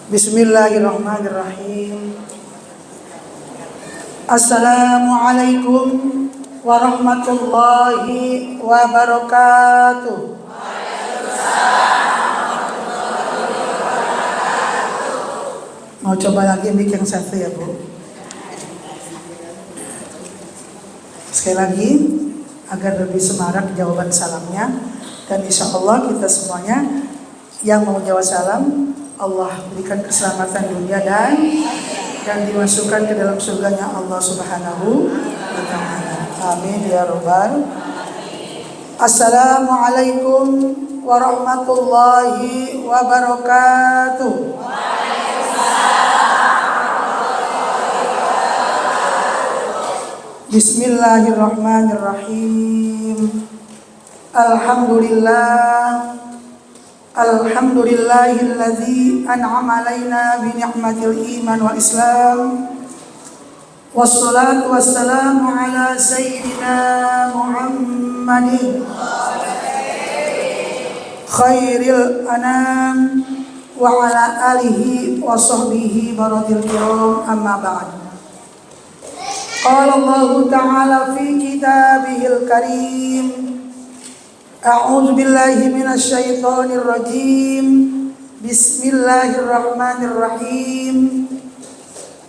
Bismillahirrahmanirrahim. Assalamualaikum warahmatullahi wabarakatuh. Mau coba lagi mic yang satu ya Bu. Sekali lagi agar lebih semarak jawaban salamnya, dan insya Allah kita semuanya yang mau jawab salam Allah berikan keselamatan dunia dan dimasukkan ke dalam surganya Allah Subhanahu wa ta'ala. Amin ya rabbal. Assalamualaikum warahmatullahi wabarakatuh. Bismillahirrahmanirrahim. Alhamdulillahilladzi an'ama alaina bi ni'matil iman wal islam. Wassalatu wassalamu ala sayyidina Muhammadin khairil anam wa ala alihi wa sahbihi baradil kiram, amma ba'd. Qala Allah ta'ala fi kitabihil karim, a'udzu billahi minasy syaithanir rajim. Bismillahirrahmanirrahim.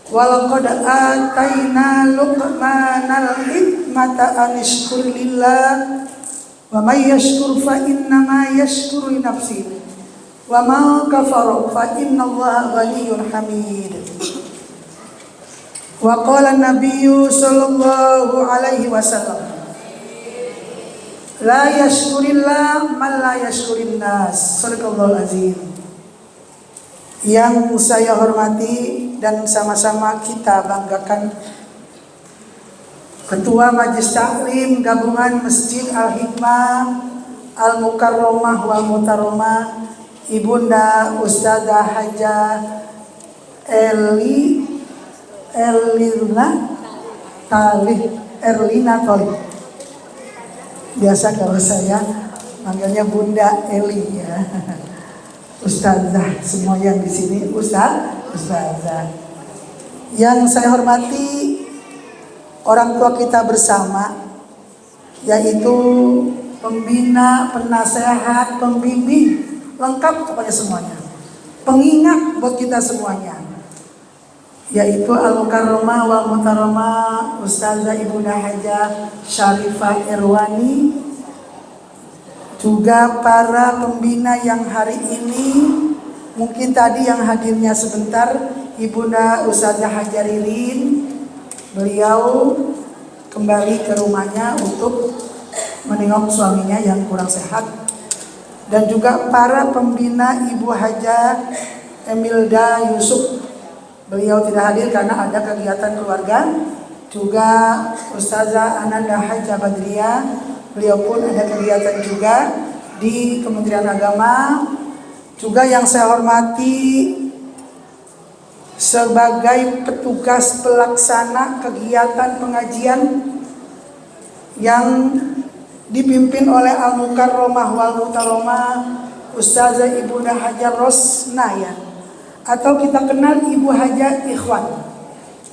Walaqad ataina Luqmanal hikmata an ishkur lillah wa may yashkur fa innama yashkuru li nafsihi wa man kafara fa innallaha ghaniyyun hamid. Wa qala an-nabiyyu sallallahu alaihi wasallam, la yashkurillah man la yashkurin nas. Shadaqallahul azim. Yang saya hormati dan sama-sama kita banggakan, Ketua Majelis Taklim Gabungan Masjid Al-Hikmah Al-Mukarramah wal Mutarramah, Ibunda Ustazah Hajah Erlina Tolib. Biasa kalau saya manggilnya Bunda Eli ya. Ustazah, semua yang di sini ustazah. Yang saya hormati orang tua kita bersama, yaitu pembina, penasehat, pembimbing, lengkap pokoknya semuanya. Pengingat buat kita semuanya, yaitu Al-Mukarramah wal Mutarramah Ustazah Ibunda Hajah Syarifah Irwani, juga para pembina yang hari ini mungkin tadi yang hadirnya sebentar, Ibunda Ustazah Hajar Ririn, beliau kembali ke rumahnya untuk menengok suaminya yang kurang sehat, dan juga para pembina Ibu Hajah Emilda Yusuf, beliau tidak hadir karena ada kegiatan keluarga. Juga Ustazah Ananda Hajah Badriah, beliau pun ada kegiatan juga di Kementerian Agama. Juga yang saya hormati sebagai petugas pelaksana kegiatan pengajian yang dipimpin oleh Al-Mukarramah wal Mutarramah Ustazah Ibunda Hajar Rosnaya, atau kita kenal Ibu Hajah Ikhwan.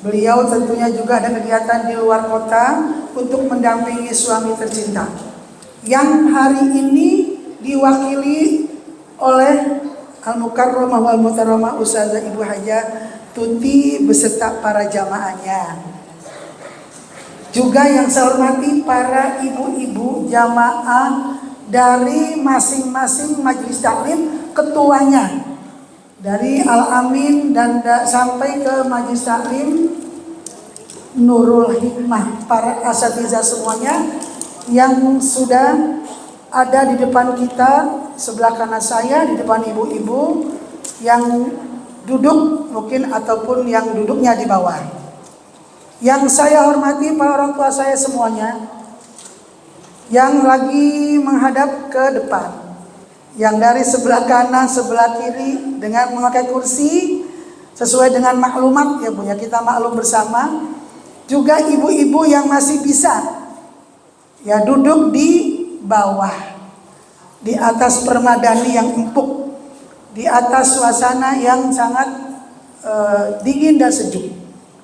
Beliau tentunya juga ada kegiatan di luar kota untuk mendampingi suami tercinta, yang hari ini diwakili oleh Al-Mukarramah wal Mutarramah Ustazah Ibu Hajah Tuti beserta para jamaahnya. Juga yang saya hormati para ibu-ibu jamaah dari masing-masing majelis taklim, ketuanya dari Al-Amin dan sampai ke majelis taklim Nurul Hikmah, para asatizah semuanya yang sudah ada di depan kita, sebelah kanan saya, di depan ibu-ibu yang duduk mungkin ataupun yang duduknya di bawah. Yang saya hormati para orang tua saya semuanya yang lagi menghadap ke depan, yang dari sebelah kanan, sebelah kiri dengan memakai kursi sesuai dengan maklumat ya Bu ya, kita maklum bersama. Juga ibu-ibu yang masih bisa ya duduk di bawah, di atas permadani yang empuk, di atas suasana yang sangat dingin dan sejuk,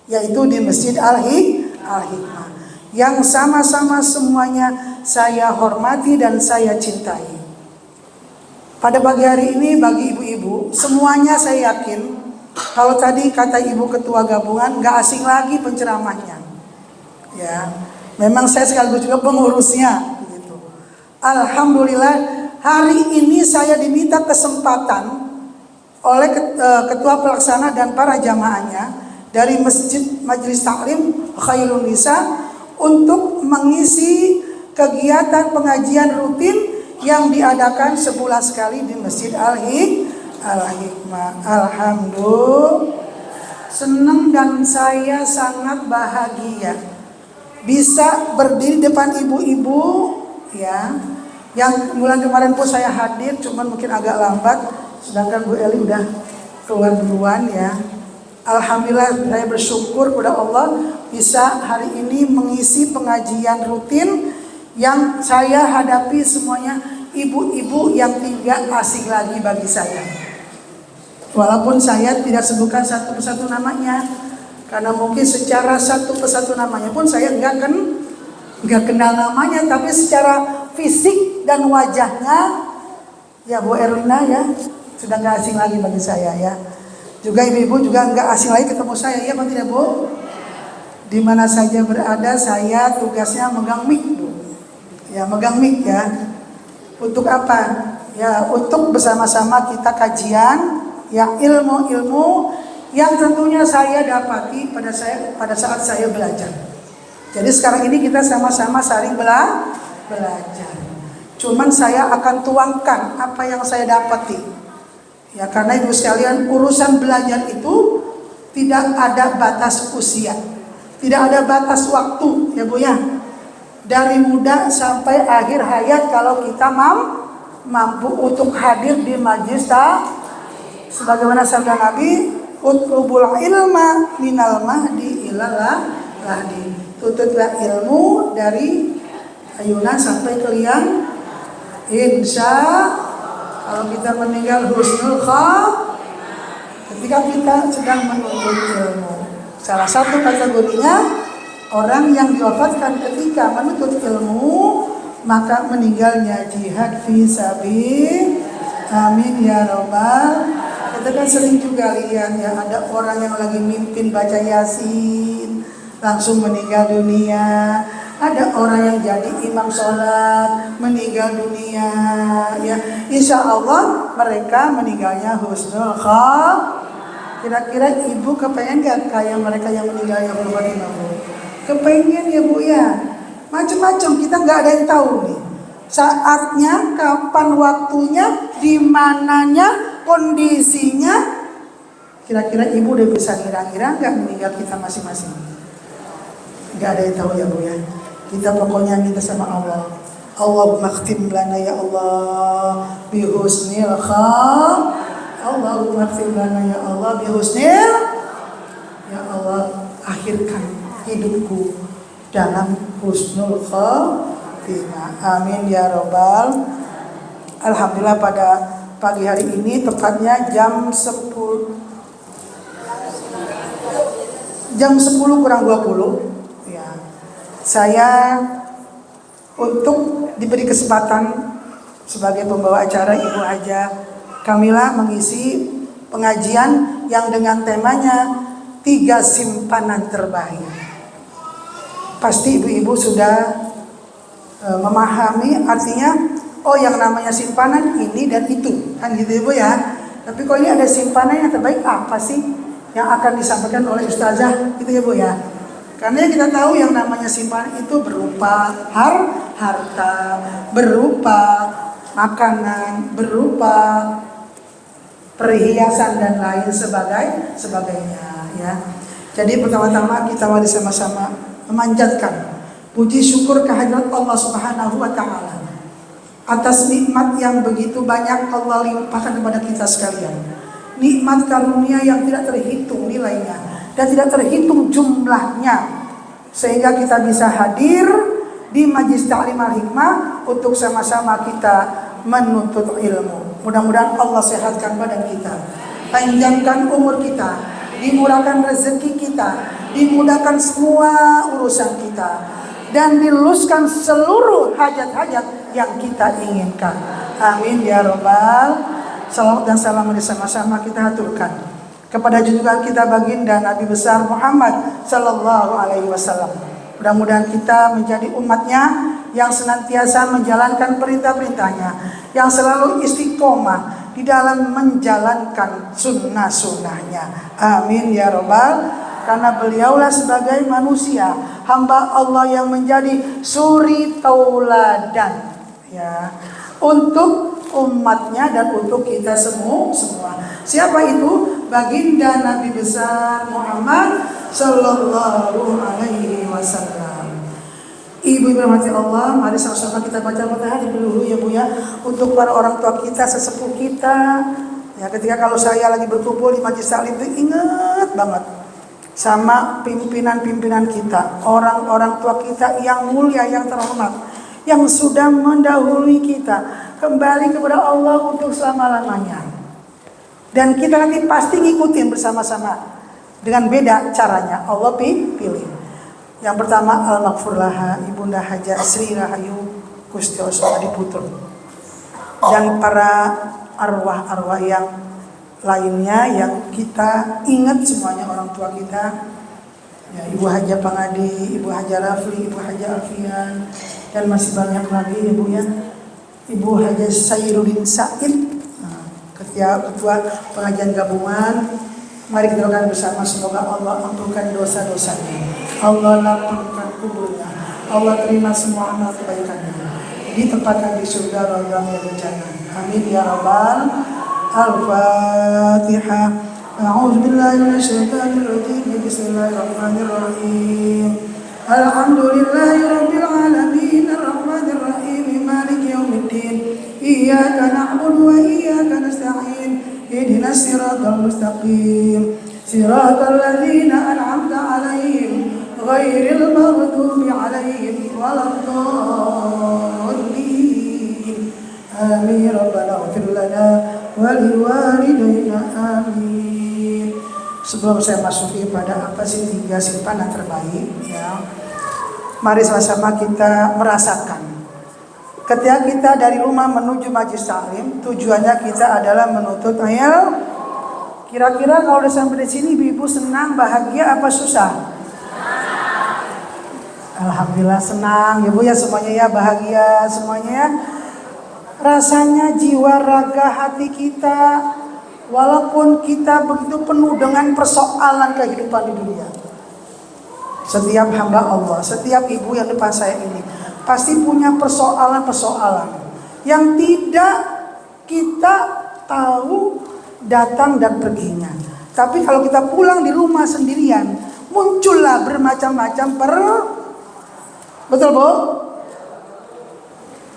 yaitu di Masjid Al-Hikmah, yang sama-sama semuanya saya hormati dan saya cintai. Pada pagi hari ini bagi ibu-ibu semuanya saya yakin, kalau tadi kata ibu ketua gabungan gak asing lagi penceramahnya, ya memang saya sekaligus juga pengurusnya gitu. Alhamdulillah hari ini saya diminta kesempatan oleh ketua pelaksana dan para jamaahnya dari Masjid Majelis Taklim Khairun Nisa untuk mengisi kegiatan pengajian rutin yang diadakan sebulan sekali di Masjid Al-Hikmah. Alhamdulillah, senang dan saya sangat bahagia bisa berdiri depan ibu-ibu, ya, yang bulan kemarin pun saya hadir, cuman mungkin agak lambat. Sedangkan Bu Eli udah keluar duluan, ya. Alhamdulillah saya bersyukur kepada Allah bisa hari ini mengisi pengajian rutin yang saya hadapi semuanya ibu-ibu yang tidak asing lagi bagi saya. Walaupun saya tidak sebutkan satu persatu namanya, karena mungkin secara satu persatu namanya pun saya nggak kenal namanya, tapi secara fisik dan wajahnya, ya Bu Erlina ya, sudah nggak asing lagi bagi saya ya. Juga ibu-ibu juga nggak asing lagi ketemu saya, ya Pak tidak Bu? Di mana saja berada saya tugasnya megang mic Bu. Ya megang mic ya. Untuk apa? Ya untuk bersama-sama kita kajian, ya ilmu-ilmu yang tentunya saya dapati pada saat saya belajar. Jadi sekarang ini kita sama-sama saling belajar. Cuman saya akan tuangkan apa yang saya dapati. Ya karena ibu sekalian, urusan belajar itu tidak ada batas usia, tidak ada batas waktu, ya Bu ya. Dari muda sampai akhir hayat kalau kita mampu untuk hadir di majelis sebagaimana sabda Nabi, utlubul ilma minal mahdi ilal lahdi. Tututlah ilmu dari ayunan sampai ke liang. Insya kalau kita meninggal husnul ketika kita sedang menuntut ilmu. Salah satu kategorinya orang yang diwafatkan ketika menuntut ilmu, maka meninggalnya jihad fi sabil. Amin ya robbal. Kita kan sering juga lihat ya, ada orang yang lagi mimpin baca yasin langsung meninggal dunia. Ada orang yang jadi imam sholat meninggal dunia, ya insya Allah mereka meninggalnya husnul khatimah. Kira-kira ibu kepengen gak kayak mereka yang meninggalnya husnul khatimah Bu? Kepengen ya Bu ya. Macam-macam kita nggak ada yang tahu nih. Saatnya, kapan waktunya, di mananya, kondisinya. Kira-kira ibu udah bisa ngira-ngira nggak meninggal kita masing-masing? Nggak ada yang tahu ya Bu ya. Kita pokoknya minta sama Allah. Allahumma khtim lana ya Allah bi husnil Allahumma khtim lana ya Allah bi husnil. Ya Allah, akhirkan hidupku dalam husnul khatimah. Amin ya robbal. Alhamdulillah pada pagi hari ini tepatnya jam 10 kurang 20 ya. Saya untuk diberi kesempatan sebagai pembawa acara Ibu Haja Kamila mengisi pengajian yang dengan temanya 3 simpanan terbaik. Pasti ibu-ibu sudah memahami artinya, oh yang namanya simpanan ini dan itu, kan gitu Ibu ya. Tapi kalau ini ada simpanan yang terbaik, apa sih yang akan disampaikan oleh ustazah gitu ya Bu ya. Karena kita tahu yang namanya simpanan itu berupa harta, berupa makanan, berupa perhiasan dan lain sebagainya ya. Jadi pertama-tama kita mari sama-sama memanjatkan puji syukur kehadirat Allah Subhanahu wa taala atas nikmat yang begitu banyak Allah limpahkan kepada kita sekalian. Nikmat karunia yang tidak terhitung nilainya dan tidak terhitung jumlahnya, sehingga kita bisa hadir di Majelis Taklim Al-Hikmah untuk sama-sama kita menuntut ilmu. Mudah-mudahan Allah sehatkan badan kita, panjangkan umur kita, dimurahkan rezeki kita, dimudahkan semua urusan kita, dan diluluskan seluruh hajat-hajat yang kita inginkan. Amin ya robbal. Salawat dan salam bersama-sama kita haturkan kepada junjungan kita baginda Nabi besar Muhammad sallallahu alaihi wasallam. Mudah-mudahan kita menjadi umatnya yang senantiasa menjalankan perintah-perintahnya, yang selalu istiqomah di dalam menjalankan sunnah-sunnahnya. Amin ya robbal. Karena beliaulah sebagai manusia, hamba Allah yang menjadi suri tauladan ya, untuk umatnya dan untuk kita semua. Siapa itu? Baginda Nabi besar Muhammad sallallahu alaihi wasallam. Ibu bermati Allah, mari sama-sama kita baca Al-Fatihah dulu ya Bu ya, untuk para orang tua kita, sesepuh kita. Ya, ketika kalau saya lagi berkumpul di majelis taklim itu ingat banget sama pimpinan-pimpinan kita, orang-orang tua kita yang mulia, yang terhormat, yang sudah mendahului kita kembali kepada Allah untuk selama-lamanya. Dan kita nanti pasti ngikutin bersama-sama dengan beda caranya. Allah pilih. Yang pertama al-maghfur laha Ibunda Haja Sri Rahayu Kustioso Adiputur, dan para arwah-arwah yang lainnya yang kita ingat semuanya, orang tua kita ya, Ibu Haja Pangadi, Ibu Haja Rafli, Ibu Haja Alfian, dan masih banyak lagi Ibu ya, Ibu Haja Sayyidudin Said, ketua pengajian gabungan. Mari kita doakan bersama, semoga Allah ampunkan dosa-dosanya, Allah lapangkan kuburnya, Allah terima semua amal kebaikannya, ditempatkan di surga radhiyallahu anhu. Amin ya rabbal. Al-Fatihah. A'udzu billahi minasyaitonir rajim. Bismillahirrahmanirrahim. Alhamdulillahi rabbil alamin, arrahmanir rahim, maliki yaumiddin. Iyyaka na'budu wa iyyaka nasta'in. Ihdinas siratal mustaqim. Siratal ladzina an'amta 'alaihim ghairil maghdubi 'alaihim waladdallin. Amin. Rabbana ighfir lana waliwalidayna amin. Sebelum saya masuki pada apa sih 3 simpanan terbaik ya, mari sama-sama kita merasakan ketika kita dari rumah menuju majelis taklim, tujuannya kita adalah menuntut ilmu. Kira-kira kalau udah sampai di sini ibu senang, bahagia apa susah? Alhamdulillah senang ya Bu ya, semuanya ya, bahagia semuanya ya. Rasanya jiwa raga hati kita, walaupun kita begitu penuh dengan persoalan kehidupan di dunia. Setiap hamba Allah, setiap ibu yang depan saya ini pasti punya persoalan-persoalan yang tidak kita tahu datang dan perginya. Tapi kalau kita pulang di rumah sendirian, muncullah bermacam-macam betul Bu?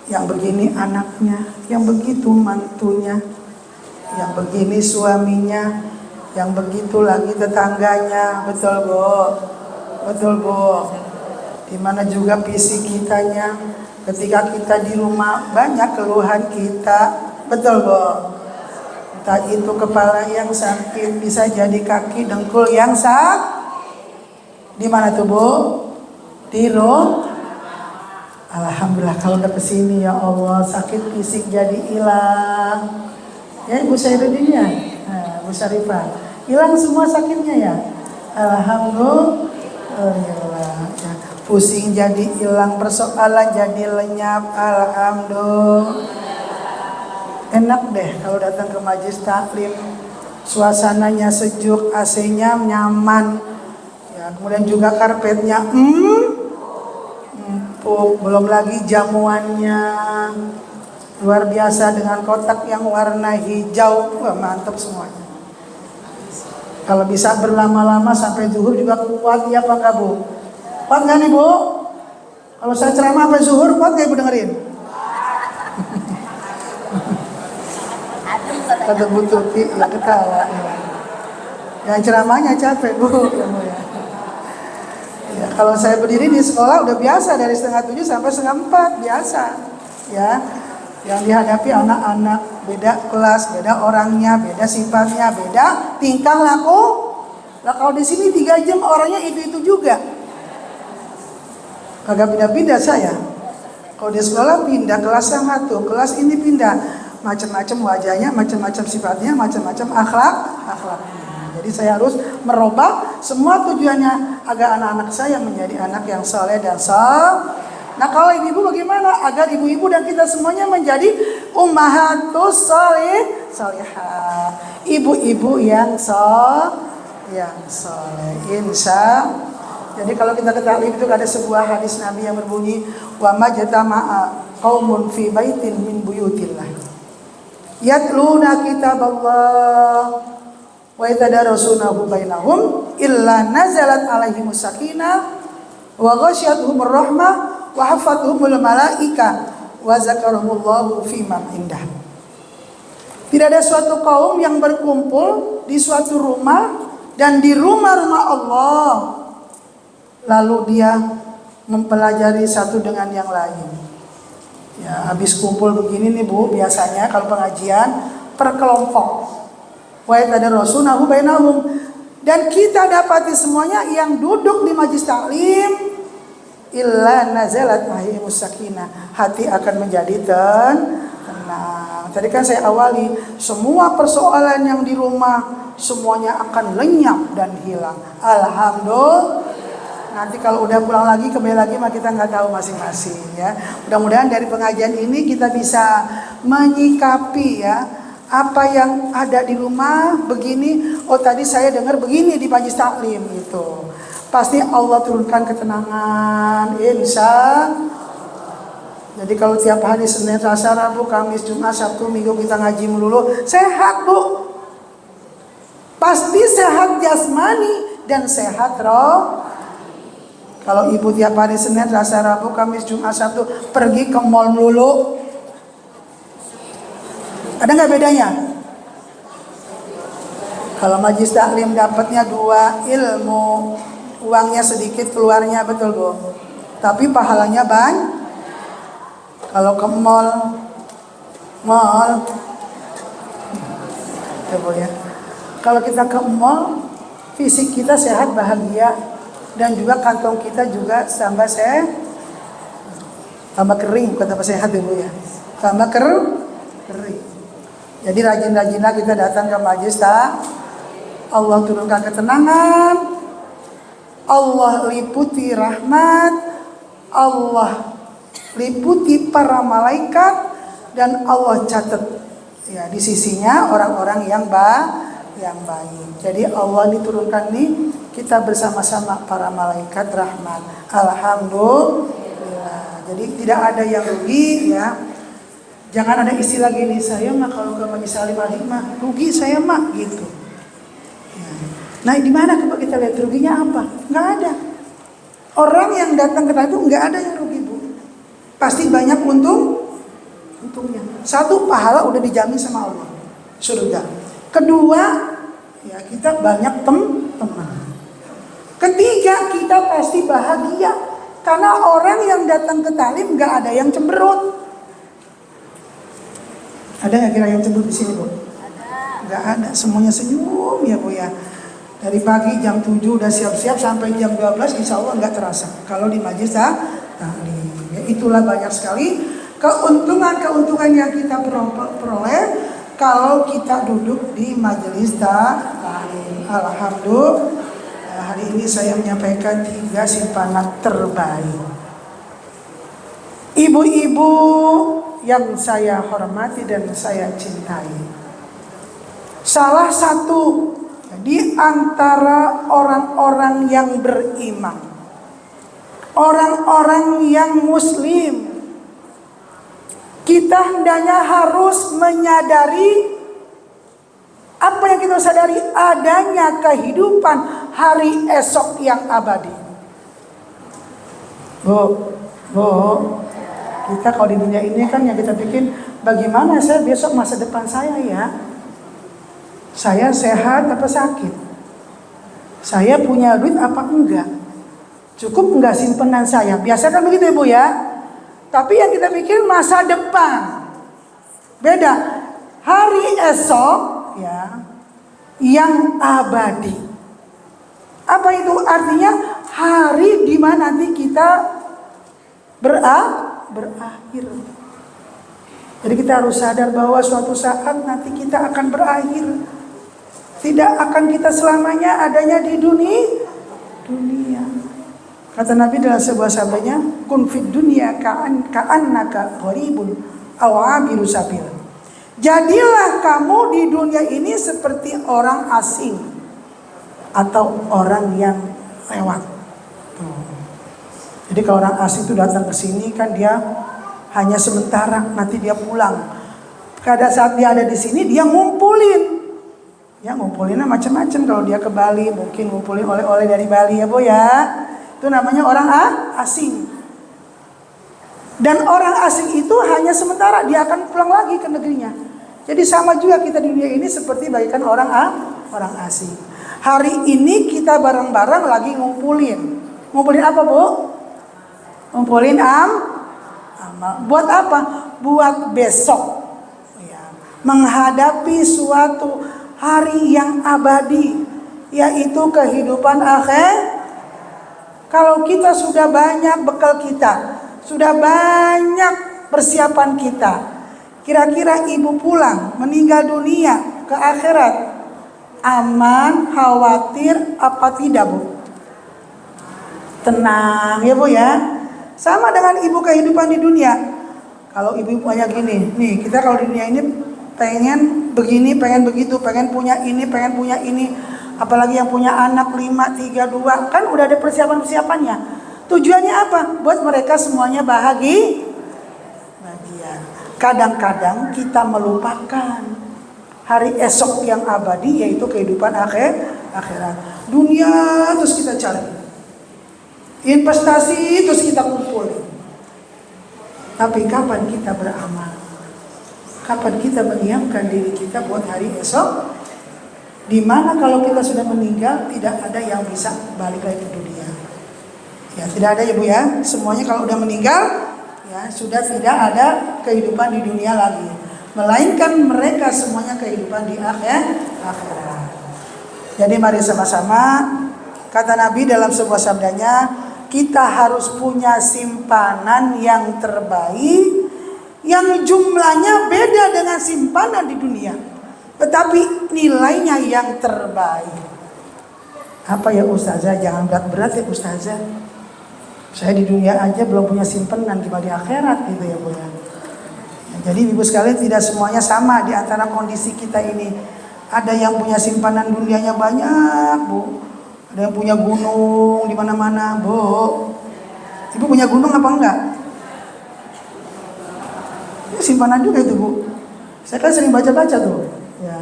Yang begini anaknya, yang begitu mantunya, yang begini suaminya, yang begitu lagi tetangganya, betul Bu? Betul Bu? Dimana juga fisik kitanya, ketika kita di rumah banyak keluhan kita, betul Bu? Entah itu kepala yang sakit, bisa jadi kaki dengkul yang di mana tuh Bu? Di rumah. Alhamdulillah kalau udah kesini ya Allah, sakit fisik jadi hilang. Ya Ibu Sayyidudin ya, Bu Syarifah, hilang semua sakitnya ya. Alhamdulillah. Pusing jadi hilang, persoalan jadi lenyap. Alhamdulillah. Enak deh kalau datang ke majelis taklim, suasananya sejuk, AC-nya nyaman, ya, kemudian juga karpetnya empuk, belum lagi jamuannya luar biasa dengan kotak yang warna hijau. Wah, mantap semuanya. Kalau bisa berlama-lama sampai zuhur juga kuat ya Pak Bu? Kuat nggak nih Bu? Kalau saya ceramah sampai zuhur kuat nggak Ibu dengerin? Kata Bu Tuti ya ketawa. Yang ceramahnya capek Bu. Ya, kalau saya berdiri di sekolah udah biasa dari 3:30 sampai 3:30 biasa. Ya, yang dihadapi anak-anak beda kelas, beda orangnya, beda sifatnya, beda tingkah laku. Nah kalau di sini 3 jam orangnya itu juga. Agak pindah-pindah saya. Kalau di sekolah pindah kelas yang satu, kelas ini pindah, macam-macam wajahnya, macam-macam sifatnya, macam-macam akhlaknya. Jadi saya harus merubah semua tujuannya agar anak-anak saya menjadi anak yang soleh dan Nah kalau ibu-ibu bagaimana? Agar ibu-ibu dan kita semuanya menjadi ummahatus solihah. Ibu-ibu yang soleh. Insya. Jadi kalau kita ketahui itu ada sebuah hadis Nabi yang berbunyi, wa majtama'a qaumun fi baitin min buyutillah yatluna kitaballah wa yatadarasunahu bainahum illa nazalat alaihimus sakinah wa ghasyiyatuhumur rahmah wa hafathumul malaika wa zakarahumullahu fi man indah. Tidak ada suatu kaum yang berkumpul di suatu rumah dan di rumah-rumah Allah lalu dia mempelajari satu dengan yang lain. Ya, habis kumpul begini nih Bu, biasanya kalau pengajian per kelompok. Wa yatadarasunahu bainahum, dan kita dapati semuanya yang duduk di majelis taklim illa nazalat alaihimus sakinah, hati akan menjadi tenang. Tadi kan saya awali, semua persoalan yang di rumah semuanya akan lenyap dan hilang. Alhamdulillah. Nanti kalau udah pulang lagi, kembali lagi mah kita nggak tahu masing-masing ya. Mudah-mudahan dari pengajian ini kita bisa menyikapi ya apa yang ada di rumah begini. Oh tadi saya dengar begini di majelis taklim gitu. Pasti Allah turunkan ketenangan, insya. Jadi kalau tiap hari Senin, Selasa, Rabu, Kamis, Jumat, Sabtu, Minggu kita ngaji melulu, sehat Bu. Pasti sehat jasmani dan sehat roh. Kalau ibu tiap hari Senin, Selasa, Rabu, Kamis, Jumat, Sabtu pergi ke mall melulu, ada nggak bedanya? Kalau majelis taklim dapatnya 2 ilmu, uangnya sedikit keluarnya, betul Bu. Tapi pahalanya banyak. Kalau ke mall, ya Bu ya. Kalau kita ke mall, fisik kita sehat, bahagia. Dan juga kantong kita juga tambah tambah kering, bukan tambah sehat dulu ya, tambah kering. Jadi rajin-rajinlah kita datang ke majelis Allah turunkan ketenangan, Allah liputi rahmat, Allah liputi para malaikat, dan Allah catat ya di sisinya orang-orang yang baik. Jadi Allah diturunkan nih kita bersama-sama para malaikat rahmat. Alhamdulillah. Jadi tidak ada yang rugi ya. Jangan ada istilah gini, saya mah kalau ke majelis alim mah rugi saya mah gitu. Ya. Nah di mana coba kita lihat ruginya apa? Nggak ada. Orang yang datang ke itu nggak ada yang rugi Bu. Pasti banyak untungnya. Satu, pahala udah dijamin sama Allah, surga. Kedua, ya kita banyak teman. Ketiga, kita pasti bahagia karena orang yang datang ke talim nggak ada yang cemberut. Ada nggak kira yang cemberut di sini Bu? Nggak ada, semuanya senyum ya Bu ya. Dari pagi jam 7 udah siap-siap sampai jam 12 insya Allah nggak terasa. Kalau di majelis taklim, ya itulah banyak sekali keuntungan yang kita peroleh kalau kita duduk di majelis taklim. Alhamdulillah. Hari ini saya menyampaikan 3 simpanan terbaik. Ibu-ibu yang saya hormati dan saya cintai, salah satu di antara orang-orang yang beriman, orang-orang yang muslim, kita hendaknya harus menyadari apa yang kita sadari, adanya kehidupan hari esok yang abadi. Bu, kita kalau di dunia ini kan yang kita bikin, bagaimana saya besok masa depan saya ya? Saya sehat apa sakit? Saya punya duit apa enggak? Cukup enggak simpenan saya? Biasa kan begitu Ibu ya? Tapi yang kita pikir masa depan. Beda. hari esok ya yang abadi. Apa itu artinya? Hari di mana nanti kita berakhir. Jadi kita harus sadar bahwa suatu saat nanti kita akan berakhir. Tidak akan kita selamanya adanya di dunia. Kata Nabi dalam sebuah sabdanya, kun fid dunya ka'annaka gharibun aw 'abiru sabil. Jadilah kamu di dunia ini seperti orang asing atau orang yang lewat. Jadi kalau orang asing itu datang ke sini kan dia hanya sementara, nanti dia pulang. Pada saat dia ada di sini dia ngumpulin. Ya ngumpulinnya macam-macam. Kalau dia ke Bali mungkin ngumpulin oleh-oleh dari Bali ya Bu ya. Itu namanya orang asing. Dan orang asing itu hanya sementara, dia akan pulang lagi ke negerinya. Jadi sama juga kita di dunia ini seperti bagaikan orang asing. Hari ini kita bareng-bareng lagi ngumpulin. Ngumpulin apa Bu? Ngumpulin amal. Buat apa? Buat besok. Ya. Menghadapi suatu hari yang abadi, yaitu kehidupan akhir. Kalau kita sudah banyak bekal kita, sudah banyak persiapan kita, kira-kira ibu pulang meninggal dunia ke akhirat aman, khawatir apa tidak Bu? Tenang ya Bu ya. Sama dengan ibu kehidupan di dunia. Kalau ibu banyak gini, nih kita kalau di dunia ini pengen begini, pengen begitu, pengen punya ini, pengen punya ini. Apalagi yang punya anak 5, 3, 2, kan udah ada persiapan-persiapannya. Tujuannya apa? Buat mereka semuanya bahagia. Kadang-kadang kita melupakan hari esok yang abadi, yaitu kehidupan akhirat. Dunia terus kita cari, investasi terus kita kumpulin. Tapi kapan kita beramal? Kapan kita menyiapkan diri kita buat hari esok? Dimana kalau kita sudah meninggal tidak ada yang bisa balik lagi ke dunia. Ya tidak ada ya Bu ya. Semuanya kalau udah meninggal ya sudah tidak ada kehidupan di dunia lagi. Melainkan mereka semuanya kehidupan di akhirat. Jadi mari sama-sama, kata Nabi dalam sebuah sabdanya, kita harus punya simpanan yang terbaik, yang jumlahnya beda dengan simpanan di dunia, tetapi nilainya yang terbaik. Apa ya Ustazah? Jangan berat-berat ya Ustazah. Saya di dunia aja belum punya simpanan, gimana di akhirat gitu ya Bu ya. Jadi ibu sekalian, tidak semuanya sama di antara kondisi kita ini. Ada yang punya simpanan dunianya banyak Bu. Ada yang punya gunung di mana-mana Bu. Ibu punya gunung apa enggak? Ya, simpanan juga itu Bu. Saya kan sering baca-baca tuh. Ya.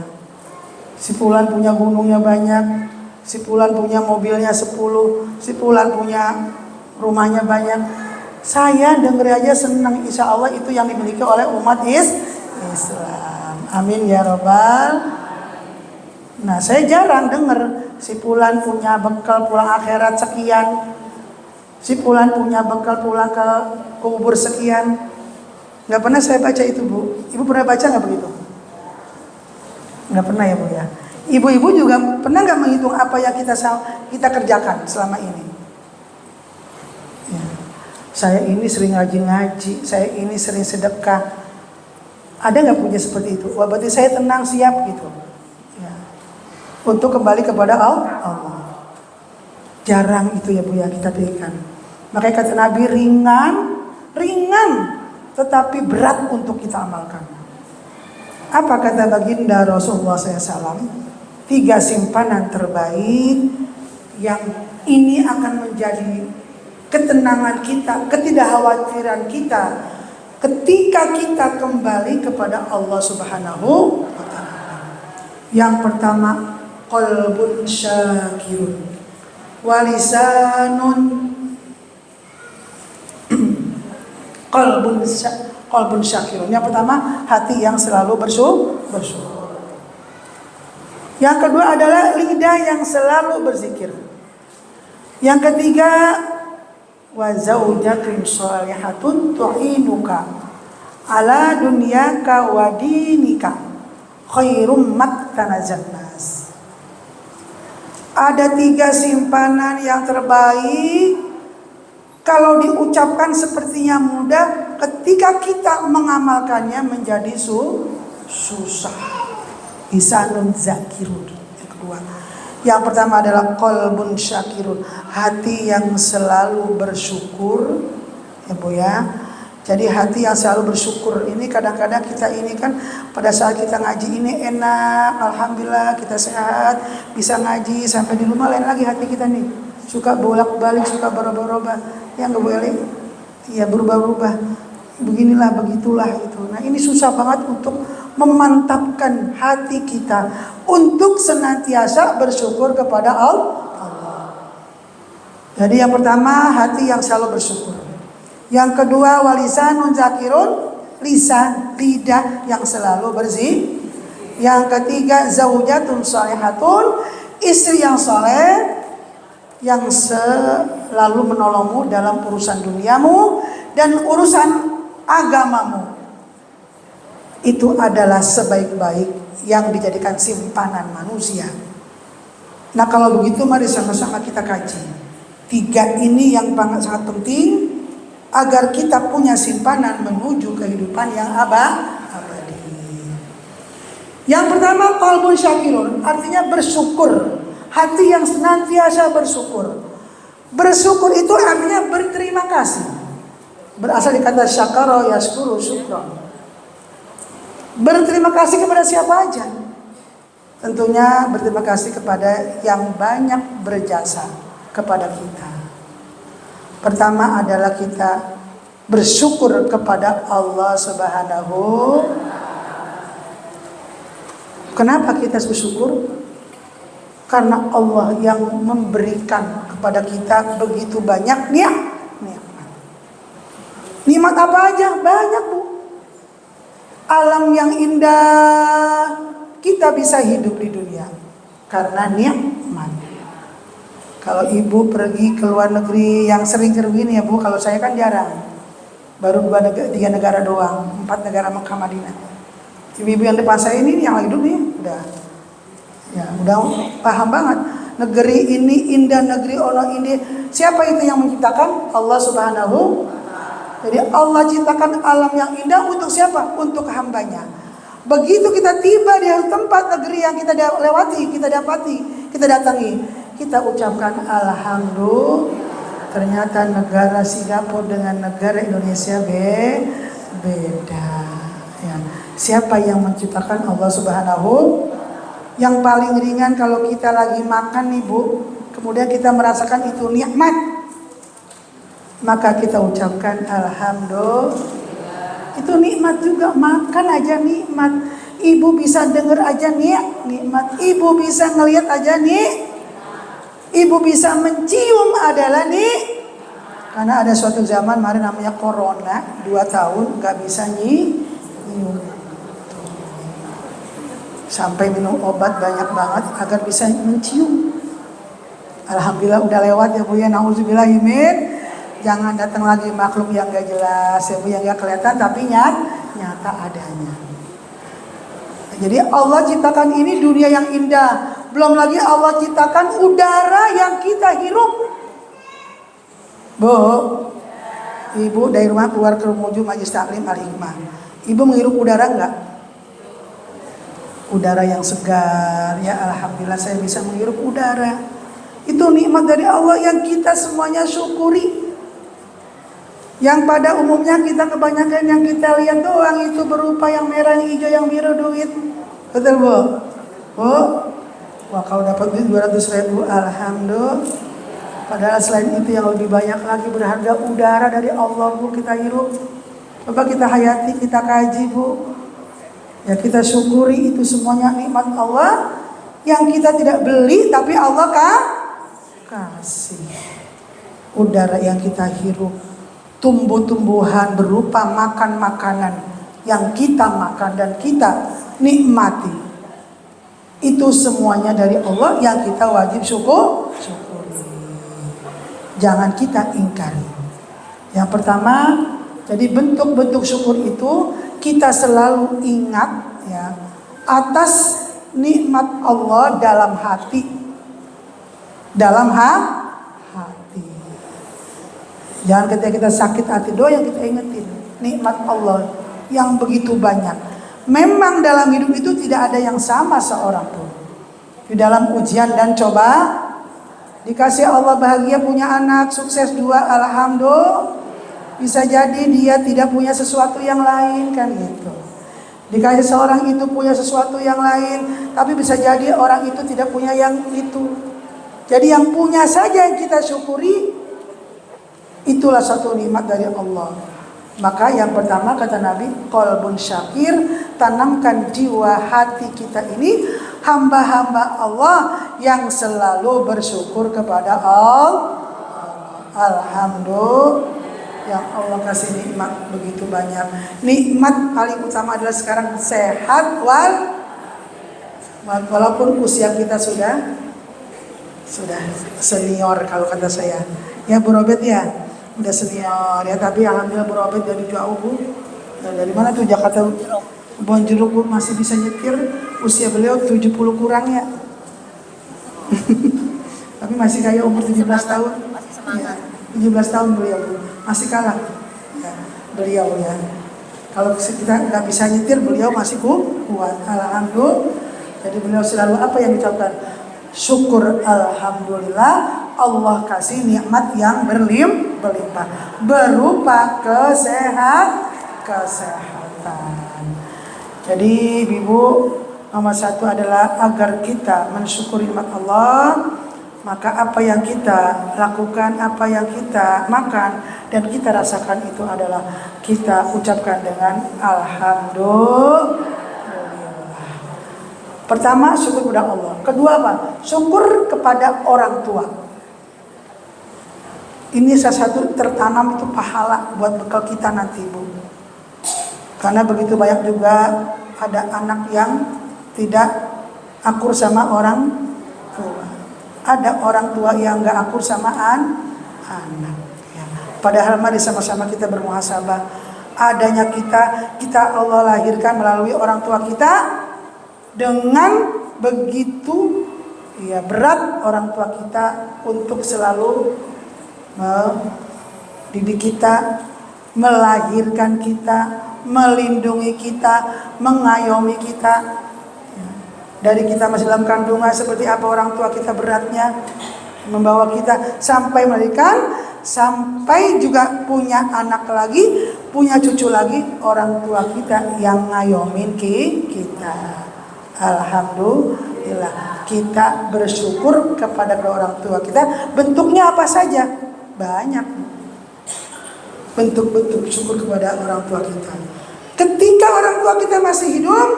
Si Fulan punya gunungnya banyak, si Fulan punya mobilnya 10, si Fulan punya rumahnya banyak. Saya denger aja senang, insya Allah itu yang dimiliki oleh umat Islam. Amin ya Rabbal. Nah saya jarang denger si Fulan punya bekal pulang akhirat sekian, si Fulan punya bekal pulang ke kubur sekian. Gak pernah saya baca itu Bu. Ibu pernah baca gak begitu? Gak pernah ya Bu ya. Ibu-ibu juga pernah gak menghitung apa yang kita kerjakan selama ini? Ya. Saya ini sering ngaji, saya ini sering sedekah. Ada gak punya seperti itu? Wah berarti saya tenang, siap gitu ya. Untuk kembali kepada Allah. Jarang itu ya Bu ya kita berikan. Makanya kata Nabi, ringan tetapi berat untuk kita amalkan. Apa kata baginda Rasulullah SAW? 3 simpanan terbaik yang ini akan menjadi ketenangan kita, ketidakkhawatiran kita ketika kita kembali kepada Allah Subhanahu wa Ta'ala. Yang pertama, qalbun syakirun wa lisanun qalbun syakirun. Yang pertama, hati yang selalu bersyukur. Yang kedua adalah lidah yang selalu berzikir. Yang ketiga, wa zaujatun shalihatun tu'inuka ala dunyaka wa dinika khairum maktanazan nas. Ada 3 simpanan yang terbaik, kalau diucapkan sepertinya mudah, ketika kita mengamalkannya menjadi susah. Lisanun zakirun. Yang kedua, yang pertama adalah qalbun syakirun, hati yang selalu bersyukur, ya Bu ya. Jadi hati yang selalu bersyukur ini, kadang-kadang kita ini kan pada saat kita ngaji ini enak, alhamdulillah kita sehat, bisa ngaji, sampai di rumah lain lagi hati kita nih, suka bolak-balik, suka berubah-ubah, ya nggak boleh, ya berubah-ubah, beginilah begitulah itu. Nah ini susah banget untuk memantapkan hati kita untuk senantiasa bersyukur kepada Allah. Jadi yang pertama hati yang selalu bersyukur. Yang kedua walisanun zakirun, lisan, lidah yang selalu bersih. Yang ketiga zaujatun shalihatun, istri yang saleh yang selalu menolongmu dalam urusan duniamu dan urusan agamamu. Itu adalah sebaik-baik yang dijadikan simpanan manusia. Nah kalau begitu mari sama-sama kita kaji 3 ini yang sangat penting agar kita punya simpanan menuju kehidupan yang abadi. Yang pertama qalbun syakirun, artinya bersyukur, hati yang senantiasa bersyukur. Bersyukur itu artinya berterima kasih. Berasal dari kata syakara yashkuru syukran. Berterima kasih kepada siapa aja? Tentunya berterima kasih kepada yang banyak berjasa kepada kita. Pertama adalah kita bersyukur kepada Allah Subhanahu. Kenapa kita bersyukur? Karena Allah yang memberikan kepada kita begitu banyak nikmat. Nikmat apa aja? Banyak Bu. Alam yang indah, kita bisa hidup di dunia karena nikmat. Kalau ibu pergi ke luar negeri yang sering ini ya Bu, kalau saya kan jarang. Baru 3 negara doang, 4 negara Mekah Madinah. Ibu-ibu yang depan saya ini yang lagi duduk nih, udah paham banget. Negeri ini indah, negeri ono ini. Siapa itu yang menciptakan? Allah Subhanahu. Jadi Allah ciptakan alam yang indah untuk siapa? Untuk hambanya. Begitu kita tiba di tempat negeri yang kita lewati, kita dapati, kita datangi, kita ucapkan alhamdulillah. Ternyata negara Singapura dengan negara Indonesia beda. Ya. Siapa yang menciptakan? Allah Subhanahu. Yang paling ringan kalau kita lagi makan nih Bu, kemudian kita merasakan itu nikmat, maka kita ucapkan alhamdulillah. Itu nikmat juga, makan aja nikmat. Ibu bisa dengar aja nikmat. Ibu bisa ngelihat aja Ibu bisa mencium adalah karena ada suatu zaman kemarin namanya corona 2 tahun nggak bisa nyium. Sampai minum obat banyak banget agar bisa mencium. Alhamdulillah udah lewat ya Bu ya, nauzubillahimin. Jangan datang lagi makhluk yang gak jelas ya Bu, yang gak kelihatan tapi nyata adanya. Jadi Allah ciptakan ini dunia yang indah. Belum lagi Allah ciptakan udara yang kita hirup. Bu, Ibu dari rumah keluar ke menuju Majelis Taklim Al-Hikmah. Ibu menghirup udara enggak? Udara yang segar. Ya alhamdulillah saya bisa menghirup udara. Itu nikmat dari Allah yang kita semuanya syukuri. Yang pada umumnya kita kebanyakan yang kita lihat doang itu berupa yang merah, yang hijau, yang biru duit. Betul Bu? Bu? Wah kalau dapat duit 200.000 alhamdulillah. Padahal selain itu yang lebih banyak lagi berharga udara dari Allah Bu kita hirup. Coba kita hayati, kita kaji Bu. Ya kita syukuri itu semuanya nikmat Allah yang kita tidak beli tapi Allah kasih. Udara yang kita hirup, tumbuh-tumbuhan berupa makan-makanan yang kita makan dan kita nikmati. Itu semuanya dari Allah yang kita wajib syukuri. Jangan kita ingkari. Yang pertama, jadi bentuk-bentuk syukur itu kita selalu ingat ya atas nikmat Allah dalam hati. Dalam hati. Jangan ketika kita sakit hati doang yang kita ingetin nikmat Allah yang begitu banyak. Memang dalam hidup itu tidak ada yang sama seorang pun. Di dalam ujian dan coba, dikasih Allah bahagia punya anak, sukses 2, alhamdulillah. Bisa jadi dia tidak punya sesuatu yang lain kan gitu. Dikasih seorang itu punya sesuatu yang lain, tapi bisa jadi orang itu tidak punya yang itu. Jadi yang punya saja yang kita syukuri, itulah satu nikmat dari Allah. Maka yang pertama kata Nabi, qalbun syakir, tanamkan jiwa hati kita ini hamba-hamba Allah yang selalu bersyukur kepada Allah. Alhamdulillah yang Allah kasih nikmat begitu banyak. Nikmat paling utama adalah sekarang sehat walaupun usia kita sudah senior kalau kata saya. Ya Bu Robert ya, udah senior ya, tapi alhamdulillah Bu Robert dari jauh Bu. Dari mana tuh? Jakarta Bonjeruk Bu, masih bisa nyetir. Usia beliau 70 kurang ya. Tapi masih kayak umur 17 tahun. Ya, 17 tahun beliau Bu. Masih kalah ya, beliau ya. Kalau kita nggak bisa nyetir, beliau masih kuat. Alhamdulillah. Jadi beliau selalu apa yang diucapkan? Syukur alhamdulillah Allah kasih nikmat yang berlimpah berupa kesehatan. Jadi Ibu, nomor 1 adalah agar kita mensyukuri nikmat Allah. Maka apa yang kita lakukan, apa yang kita makan dan kita rasakan itu adalah kita ucapkan dengan alhamdulillah. Pertama, syukur kepada Allah. Kedua apa? Syukur kepada orang tua. Ini salah satu tertanam itu pahala buat bekal kita nanti Bu. Karena begitu banyak juga ada anak yang tidak akur sama orang tua. Ada orang tua yang gak akur sama anak ya. Padahal mari sama-sama kita bermuhasabah. Adanya kita Allah lahirkan melalui orang tua kita. Dengan begitu ya berat orang tua kita untuk selalu mendidik kita, melahirkan kita, melindungi kita, mengayomi kita. Dari kita masih dalam kandungan seperti apa orang tua kita beratnya membawa kita sampai melahirkan, sampai juga punya anak lagi, punya cucu lagi, orang tua kita yang ngayomin kita. Alhamdulillah kita bersyukur kepada orang tua kita. Bentuknya apa saja? Banyak bentuk-bentuk syukur kepada orang tua kita. Ketika orang tua kita masih hidup,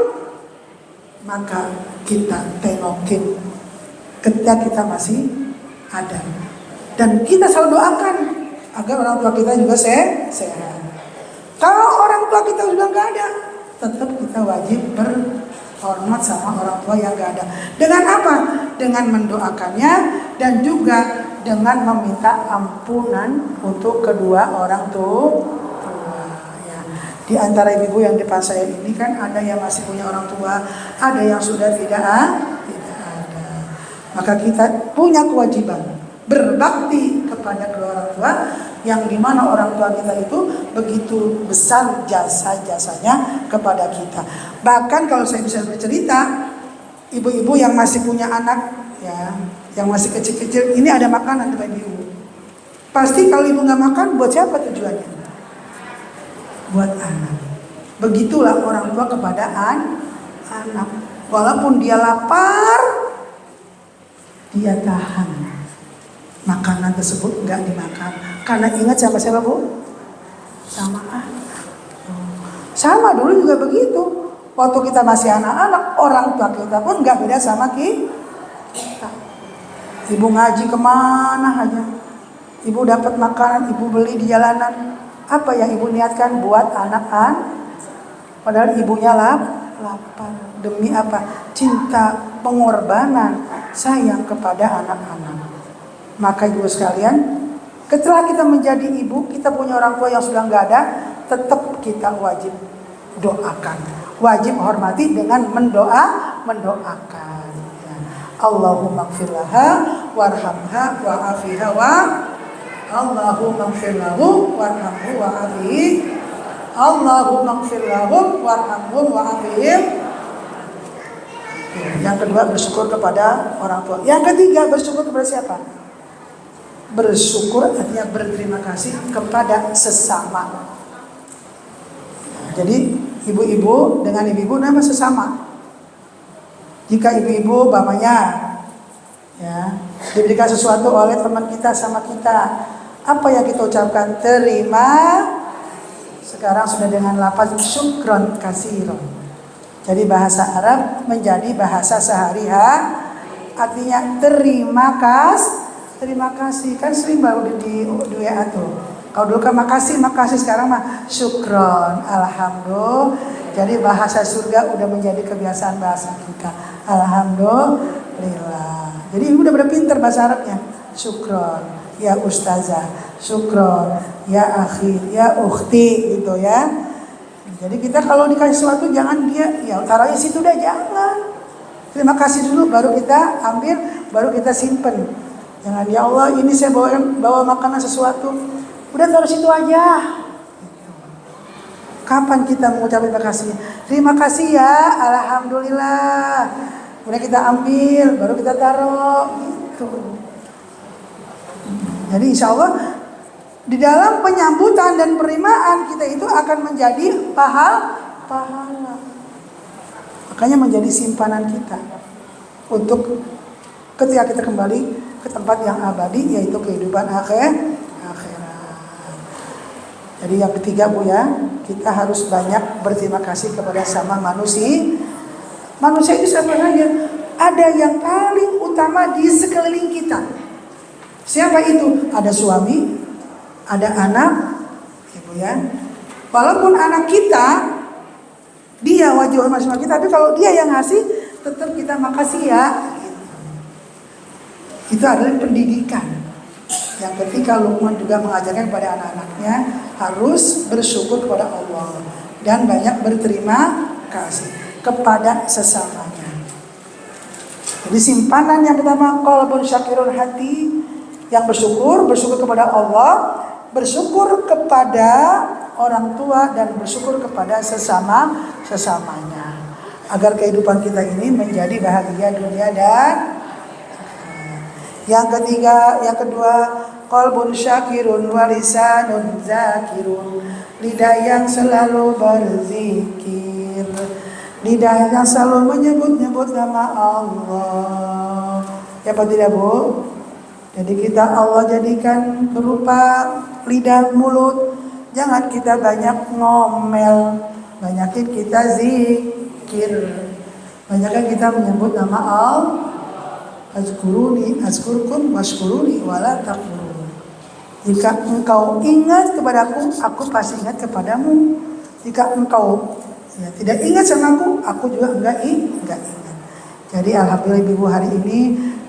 maka kita tengokin ketika kita masih ada. Dan kita selalu doakan agar orang tua kita juga sehat. Kalau orang tua kita sudah gak ada, tetap kita wajib berhormat sama orang tua yang gak ada. Dengan apa? Dengan mendoakannya dan juga dengan meminta ampunan untuk kedua orang tua. Di antara ibu yang depan saya ini kan ada yang masih punya orang tua, ada yang sudah tidak ada. Maka kita punya kewajiban berbakti kepada kedua orang tua, yang dimana orang tua kita itu begitu besar jasa-jasanya kepada kita. Bahkan kalau saya bisa bercerita, ibu-ibu yang masih punya anak ya, yang masih kecil-kecil, ini ada makanan bagi ibu. Pasti kalau ibu nggak makan, buat siapa tujuannya? Buat anak. Begitulah orang tua kepada anak. Walaupun dia lapar, dia tahan makanan tersebut nggak dimakan. Karena ingat sama siapa Bu? Sama anak. Sama dulu juga begitu. Waktu kita masih anak-anak, orang tua kita pun nggak beda sama kita. Ibu ngaji kemana aja, ibu dapat makanan, ibu beli di jalanan. Apa yang ibu niatkan buat anak-anak? Padahal ibunya lapar. Demi apa? Cinta, pengorbanan, sayang kepada anak-anak. Maka ibu sekalian, setelah kita menjadi ibu, kita punya orang tua yang sudah nggak ada, tetap kita wajib doakan. wajib hormati dengan mendoakan. Ya. Allahumma gfir laha warhamha wa'afiha wa Allahumma gfir lahu warhamhu wa'afihi Allahumma gfir lahum warhamhum wa'afihim. Yang kedua, bersyukur kepada orang tua. Yang ketiga, bersyukur kepada siapa? Bersyukur artinya berterima kasih kepada sesama. Jadi ibu-ibu dengan ibu-ibu nama sesama. Jika ibu-ibu bapaknya ya diberikan sesuatu oleh teman kita sama kita, apa yang kita ucapkan? Terima. Sekarang sudah dengan lafaz syukron kasiron. Jadi bahasa Arab menjadi bahasa sehari-hari, artinya terima kasih. Kan sering baru di WA tuh. Kalau dulu kan makasih, sekarang mah syukron, alhamdulillah. Jadi bahasa surga udah menjadi kebiasaan bahasa kita. Alhamdulillah. Jadi ibu udah berpinter bahasa Arabnya. Syukron, ya ustazah, syukron, ya akhi, ya ukhti gitu ya. Jadi kita kalau dikasih sesuatu jangan dia ya taruh di situ dah, jangan. Terima kasih dulu baru kita ambil, baru kita simpen. Jangan ya Allah ini saya bawa makanan sesuatu, udah taruh situ aja. Kapan kita mengucapkan terima kasih? Terima kasih ya, alhamdulillah. Udah kita ambil, baru kita taruh gitu. Jadi insya Allah di dalam penyambutan dan penerimaan kita itu akan menjadi pahala. Makanya menjadi simpanan kita untuk ketika kita kembali ke tempat yang abadi, yaitu kehidupan akhirat. Jadi yang ketiga Bu ya, kita harus banyak berterima kasih kepada sama manusia. Manusia itu siapa saja? Ada yang paling utama di sekeliling kita. Siapa itu? Ada suami, ada anak, ibu ya. Walaupun anak kita, dia wajib hormat sama kita, tapi kalau dia yang ngasih, tetap kita makasih ya. Itu adalah pendidikan. Yang ketika Luqman juga mengajarkan kepada anak-anaknya harus bersyukur kepada Allah dan banyak berterima kasih kepada sesamanya. Jadi simpanan yang pertama, qalbun syakirun, hati yang bersyukur kepada Allah, bersyukur kepada orang tua dan bersyukur kepada sesamanya agar kehidupan kita ini menjadi bahagia dunia dan yang kedua qalbun syakirun wa lisanun zakirun, lidah yang selalu berzikir, lidah yang selalu menyebut-nyebut nama Allah. Ya apa tidak Bu? Jadi kita Allah jadikan berupa lidah mulut. Jangan kita banyak ngomel, banyakin kita zikir, banyakin kita menyebut nama Allah. Azkuruni azkurkum washkuruni wala takfurun. Jika engkau ingat kepadaku, aku pasti ingat kepadamu. Jika engkau tidak ingat sama aku juga enggak ingat. Jadi alhamdulillah Ibu hari ini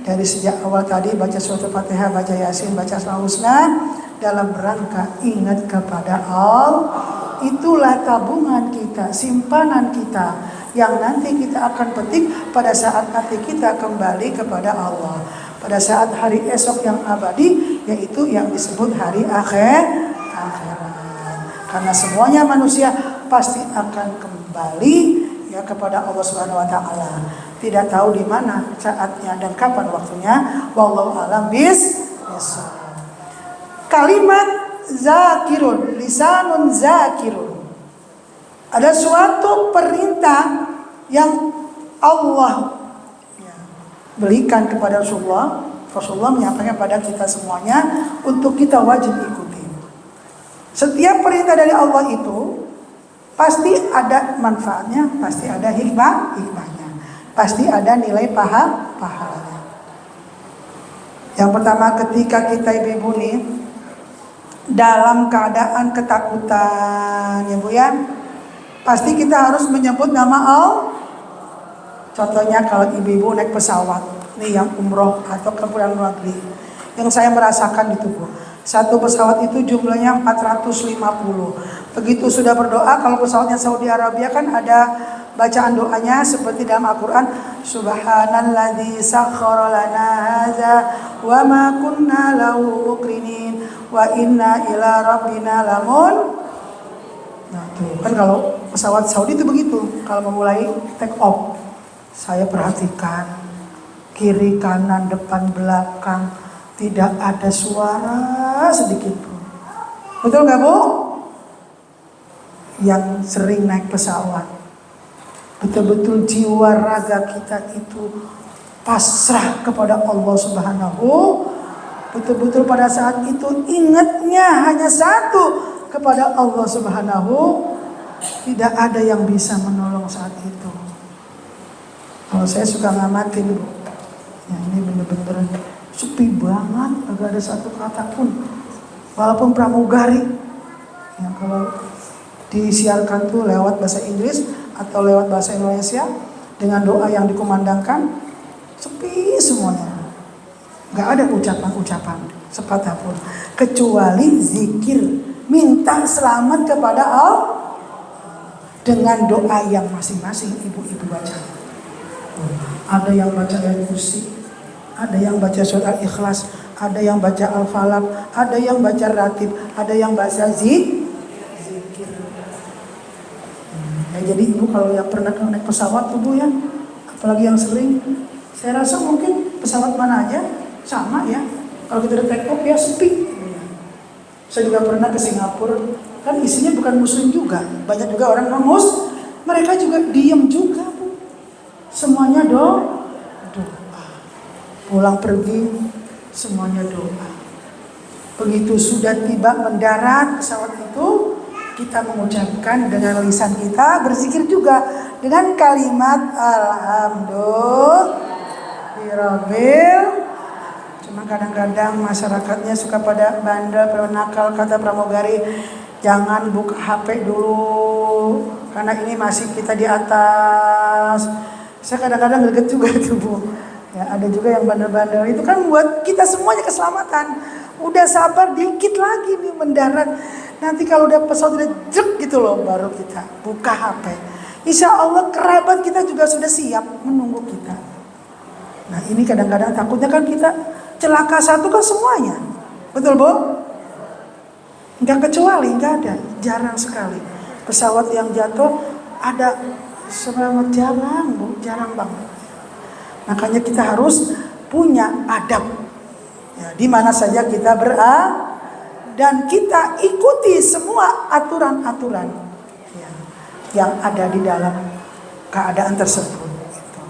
dari sejak awal tadi baca surat Al-Fatihah, baca Yasin, baca Asmaul Husna dalam rangka ingat kepada Allah. Itulah tabungan kita, simpanan kita yang nanti kita akan petik pada saat nanti kita kembali kepada Allah. Pada saat hari esok yang abadi, yaitu yang disebut hari akhirat. Karena semuanya manusia pasti akan kembali ya kepada Allah Subhanahu wa taala. Tidak tahu di mana saatnya dan kapan waktunya. Wallahu a'lam bishawab. Kalimat zakirun, lisanun zakirun. Ada suatu perintah yang Allah berikan kepada Rasulullah. Rasulullah menyampaikan kepada kita semuanya untuk kita wajib ikuti. Setiap perintah dari Allah itu pasti ada manfaatnya, pasti ada hikmahnya. Pasti ada nilai pahalanya. Yang pertama, ketika kita ibu-ibu nih dalam keadaan ketakutan ya Bu ya, pasti kita harus menyebut nama Allah. Contohnya kalau ibu-ibu naik pesawat nih yang umroh atau ke luar negeri, yang saya merasakan itu Bu, satu pesawat itu jumlahnya 450. Begitu sudah berdoa, kalau pesawatnya Saudi Arabia kan ada bacaan doanya seperti dalam Al-Quran, Subhanalladzi sakhkhara lana hadza wa ma kunna lahu muqrinin wa inna ila rabbina lamun. Nah tuh kan kalau pesawat Saudi itu begitu, kalau memulai take off, saya perhatikan kiri kanan depan belakang tidak ada suara sedikit pun. Betul nggak Bu? Yang sering naik pesawat, betul-betul jiwa raga kita itu pasrah kepada Allah Subhanahu. Betul-betul pada saat itu ingatnya hanya satu, kepada Allah Subhanahu. Tidak ada yang bisa menolong saat itu. Kalau saya suka ngamatin Bu, ya ini bener-bener sepi banget, agak ada satu kata pun, walaupun pramugari. Ya kalau disiarkan tuh lewat bahasa Inggris atau lewat bahasa Indonesia dengan doa yang dikumandangkan, sepi semuanya, nggak ada ucapan-ucapan sepatah pun kecuali zikir minta selamat kepada Allah dengan doa yang masing-masing ibu-ibu baca. Ada yang baca ayat kursi, ada yang baca surat Al-Ikhlas, ada yang baca Al-Falaq, ada yang baca Ratib, ada yang baca zikir. Ya, jadi ibu kalau yang pernah naik pesawat tuh Bu ya, apalagi yang sering, saya rasa mungkin pesawat mana aja sama ya. Kalau kita udah take off ya sepi. Saya juga pernah ke Singapura, kan isinya bukan muslim juga, banyak juga orang non-muslim, mereka juga diem juga Bu. Semuanya doa. Pulang pergi semuanya doa. Begitu sudah tiba mendarat pesawat itu, kita mengucapkan dengan lisan kita, berzikir juga dengan kalimat Alhamdulillahirabbil. Cuma kadang-kadang masyarakatnya suka pada bandel, pada nakal, kata pramugari, jangan buka HP dulu karena ini masih kita di atas. Saya kadang-kadang greget juga tuh Bu. Ya, ada juga yang bandel-bandel, itu kan buat kita semuanya keselamatan. Udah sabar dikit lagi nih mendarat. Nanti kalau udah pesawat udah jek gitu loh, baru kita buka HP. Insya Allah kerabat kita juga sudah siap menunggu kita. Nah ini kadang-kadang takutnya kan kita celaka satu kan semuanya. Betul Bu? Enggak kecuali, enggak ada. Jarang sekali pesawat yang jatuh ada sebanyak, jarang Bu, jarang banget. Makanya kita harus punya adab. Ya, di mana saja kita berada dan kita ikuti semua aturan-aturan ya, yang ada di dalam keadaan tersebut. Gitu.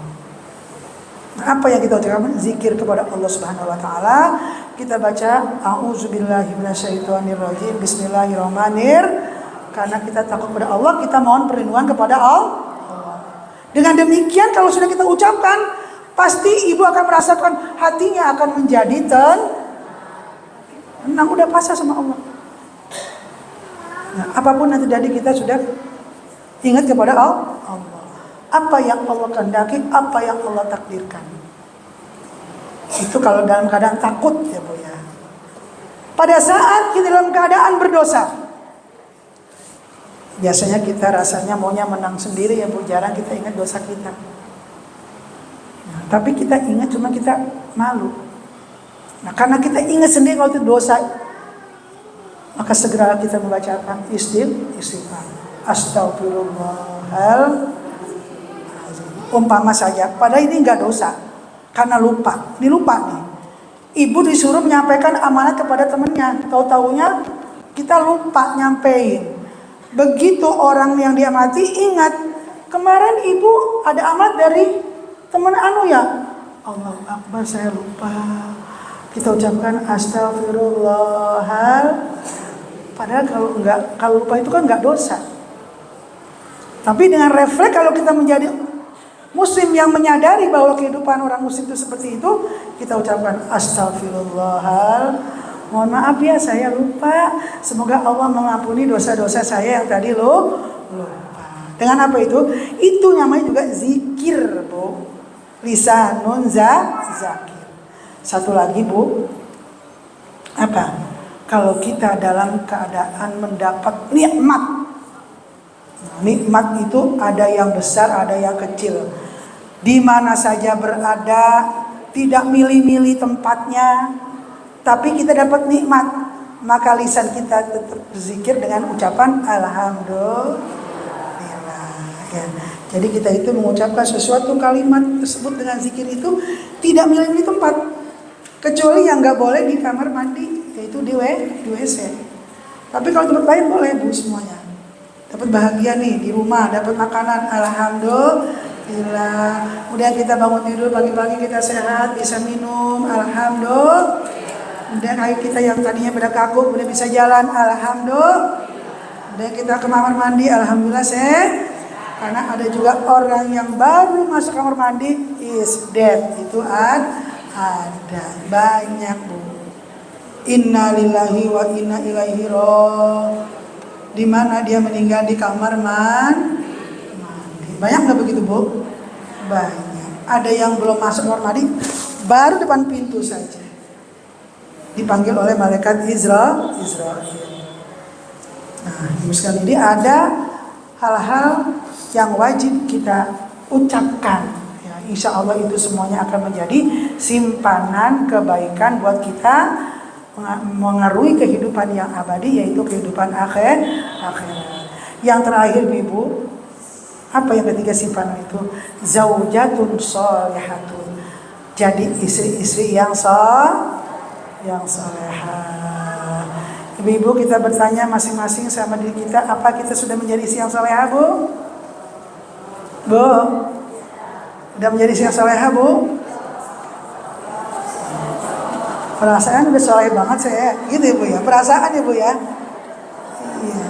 Nah, apa yang kita ucapkan? Zikir kepada Allah Subhanahu Wa Taala. Kita baca A'udzubillahiminasyaitonirrajim, Bismillahirrahmanirrahim. Karena kita takut kepada Allah, kita mohon perlindungan kepada Allah. Dengan demikian kalau sudah kita ucapkan, pasti ibu akan merasakan hatinya akan menjadi tenang, udah pasrah sama Allah. Nah, apapun nanti dari kita sudah ingat kepada Allah. Apa yang Allah kehendaki, apa yang Allah takdirkan. Itu kalau dalam keadaan takut ya Bu ya. Pada saat kita dalam keadaan berdosa, biasanya kita rasanya maunya menang sendiri ya Bu, jarang kita ingat dosa kita. Nah, tapi kita ingat, cuma kita malu. Nah karena kita ingat sendiri kalau itu dosa, maka segera kita membacakan istighfar. Astagfirullahaladzim. Umpama saja, padahal ini enggak dosa, karena lupa. Ini lupa nih. Ibu disuruh menyampaikan amanat kepada temannya, tahu-taunya kita lupa nyampein. Begitu orang yang diamati ingat, kemarin ibu ada amanat dari teman ya. Allahu Akbar, saya lupa. Kita ucapkan astagfirullahal. Padahal kalau lupa itu kan enggak dosa. Tapi dengan refleks kalau kita menjadi muslim yang menyadari bahwa kehidupan orang muslim itu seperti itu, kita ucapkan astagfirullahal. Mohon maaf ya saya lupa. Semoga Allah mengampuni dosa-dosa saya yang tadi lupa. Dengan apa itu? Itu namanya juga zikir, Bu. Lisanun zakir. Satu lagi Bu, apa? Kalau kita dalam keadaan mendapat nikmat, Nikmat itu ada yang besar, ada yang kecil. Di mana saja berada, tidak milih-milih tempatnya, tapi kita dapat nikmat. Maka lisan kita tetap berzikir dengan ucapan alhamdulillah. Ya. Jadi kita itu mengucapkan sesuatu kalimat tersebut dengan zikir itu tidak milih-milih tempat. Kecuali yang nggak boleh di kamar mandi, yaitu di WC. Tapi kalau tempat lain boleh bu semuanya. Dapat bahagia nih di rumah, dapat makanan, alhamdulillah. Kemudian kita bangun tidur pagi-pagi kita sehat, bisa minum, alhamdulillah. Kemudian air kita yang tadinya pada kaku udah bisa jalan, alhamdulillah. Kemudian kita ke kamar mandi, alhamdulillah sehat. Karena ada juga orang yang baru masuk kamar mandi is dead, itu ada banyak bu. Inna lillahi wa inna ilaihi raji'un. Di mana dia meninggal di kamar mandi. Banyak nggak begitu bu? Banyak. Ada yang belum masuk kamar mandi, baru depan pintu saja dipanggil oleh malaikat Israel. Nah, sekali ini ada hal-hal yang wajib kita ucapkan. Ya, insya Allah itu semuanya akan menjadi simpanan kebaikan buat kita, mengaruhi kehidupan yang abadi, yaitu kehidupan akhirat. Yang terakhir ibu, apa yang ketiga simpanan itu? Zaujatun sholihatun. Jadi istri-istri yang solehah. Ibu-ibu kita bertanya masing-masing sama diri kita, apa kita sudah menjadi istri yang solehah bu? Bu, udah menjadi istri yang solehah bu? Perasaan udah soleh banget saya, gitu ya bu ya, perasaan ya bu ya. Iya.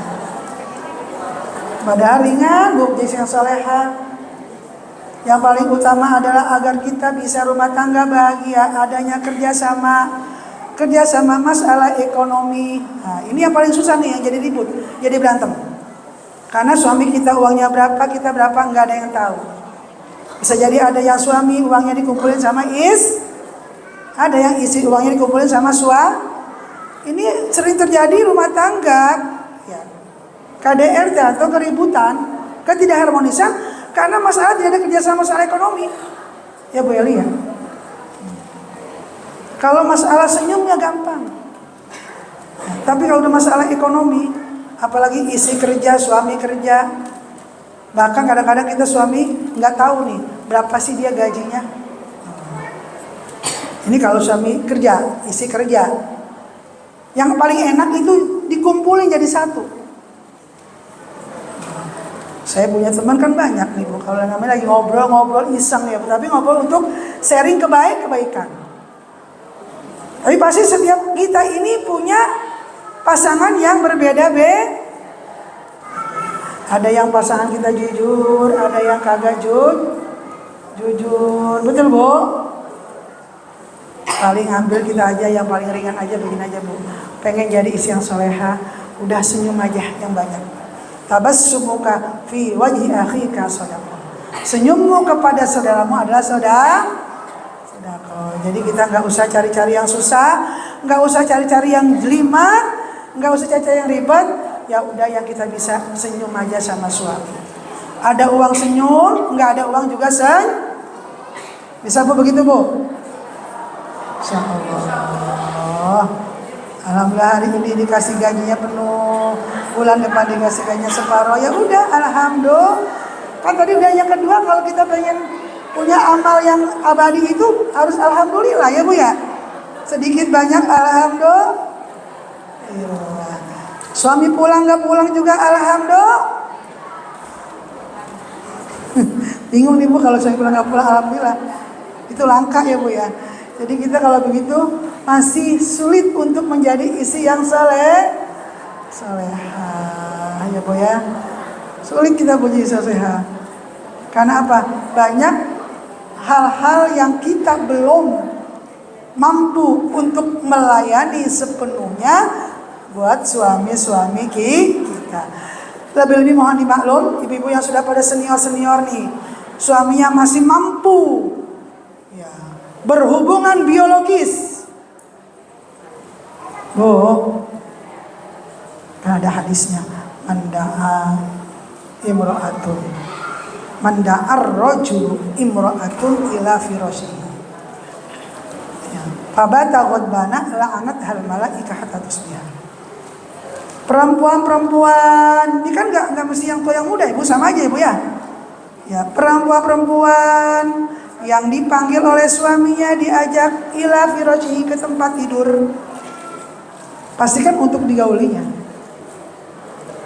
Padahal ringan bu, jadi yang soleha. Yang paling utama adalah agar kita bisa rumah tangga bahagia, adanya kerjasama masalah ekonomi. Nah, ini yang paling susah nih, yang jadi ribut, jadi berantem. Karena suami kita uangnya berapa, kita berapa, nggak ada yang tahu. Bisa jadi ada yang suami uangnya dikumpulin sama ada yang isi uangnya dikumpulin sama suami. Ini sering terjadi rumah tangga, ya, KDRT atau keributan, ketidakharmonisan karena masalah tidak ada kerjasama masalah ekonomi. Ya Bu Eli ya. Kalau masalah senyumnya gampang, tapi kalau udah masalah ekonomi, apalagi isi kerja, suami kerja, bahkan kadang-kadang kita suami nggak tahu nih berapa sih dia gajinya. Ini kalau suami kerja, istri kerja. Yang paling enak itu dikumpulin jadi satu. Saya punya teman kan banyak nih Bu. Kalau namanya lagi ngobrol iseng ya, tapi ngobrol untuk sharing kebaikan. Tapi pasti setiap kita ini punya pasangan yang berbeda-beda. Ada yang pasangan kita jujur, ada yang kagak jujur. Betul Bu? Paling ambil kita aja yang paling ringan aja, begini aja Bu. Pengen jadi istri yang soleha, udah senyum aja yang banyak. Tabassumuka fi wajhi akhika shadaqah. Senyummu kepada saudaramu adalah sedekah. Jadi kita nggak usah cari-cari yang susah, nggak usah cari-cari yang jelimet, nggak usah cari-cari yang ribet. Ya udah yang kita bisa senyum aja sama suami. Ada uang senyum, nggak ada uang juga bisa Bu begitu Bu? Insyaallah. Alhamdulillah hari ini dikasih gajinya penuh, bulan depan dikasih gajinya separuh. Ya udah, alhamdulillah. Kan tadi udah yang kedua, kalau kita pengen punya amal yang abadi itu harus alhamdulillah ya Bu ya. Sedikit banyak alhamdulillah. Suami pulang nggak pulang juga alhamdulillah. Bingung nih Bu kalau suami pulang nggak pulang alhamdulillah. Itu langka ya Bu ya. Jadi kita kalau begitu masih sulit untuk menjadi istri yang solehah ya Bu ya. Sulit kita punya istri solehah. Karena apa? Banyak hal-hal yang kita belum mampu untuk melayani sepenuhnya buat suami-suami kita. Lebih-lebih mohon dimaklum ibu-ibu yang sudah pada senior-senior nih, suaminya masih mampu berhubungan biologis. Bu, kan ada hadisnya, manda'a imra'atun. Man da'ar rajulu imra'atun ila firasyihi. Ya. Fabata ghadbana la'anat hal malaika hatta tusbiha. Perempuan-perempuan, ini kan nggak mesti yang tua yang muda, ibu sama aja ibu ya. Ya, perempuan-perempuan yang dipanggil oleh suaminya diajak ila firasyihi, ke tempat tidur. Pastikan untuk digaulinya.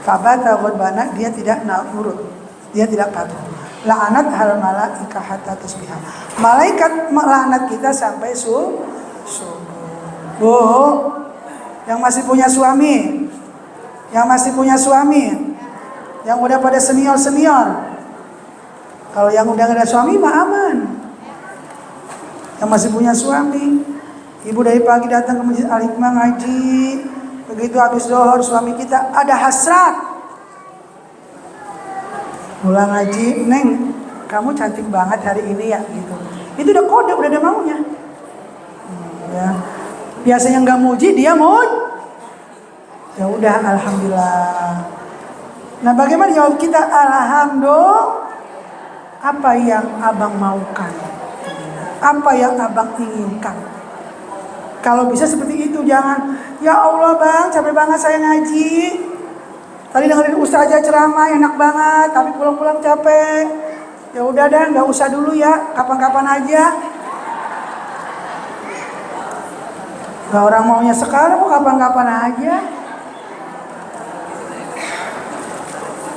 Fabata ghadbana, dia tidak nurut, dia tidak patuh. La'anat hal malaika hatta tusbiha. Malaikat melaknat kita sampai subuh. Bu, yang masih punya suami, yang masih punya suami, yang udah pada senior. Kalau yang udah gak ada suami mah aman. Yang masih punya suami, ibu dari pagi datang ke masjid Al-Hikmah ngaji, begitu habis zuhur suami kita ada hasrat, pulang ngaji, Neng, kamu cantik banget hari ini ya, gitu. Itu udah kode, udah ada maunya. Ya. Biasanya nggak muji, dia ya udah, alhamdulillah. Nah, bagaimana jawab kita? Alhamdulillah. Apa yang abang maukan? Apa yang abang inginkan? Kalau bisa seperti itu, jangan, ya Allah bang, capek banget saya ngaji. Tadi dengerin ustazah ceramah enak banget, tapi pulang-pulang capek. Ya udah dah, nggak usah dulu ya, kapan-kapan aja. Gak orang maunya sekarang, mau kapan-kapan aja.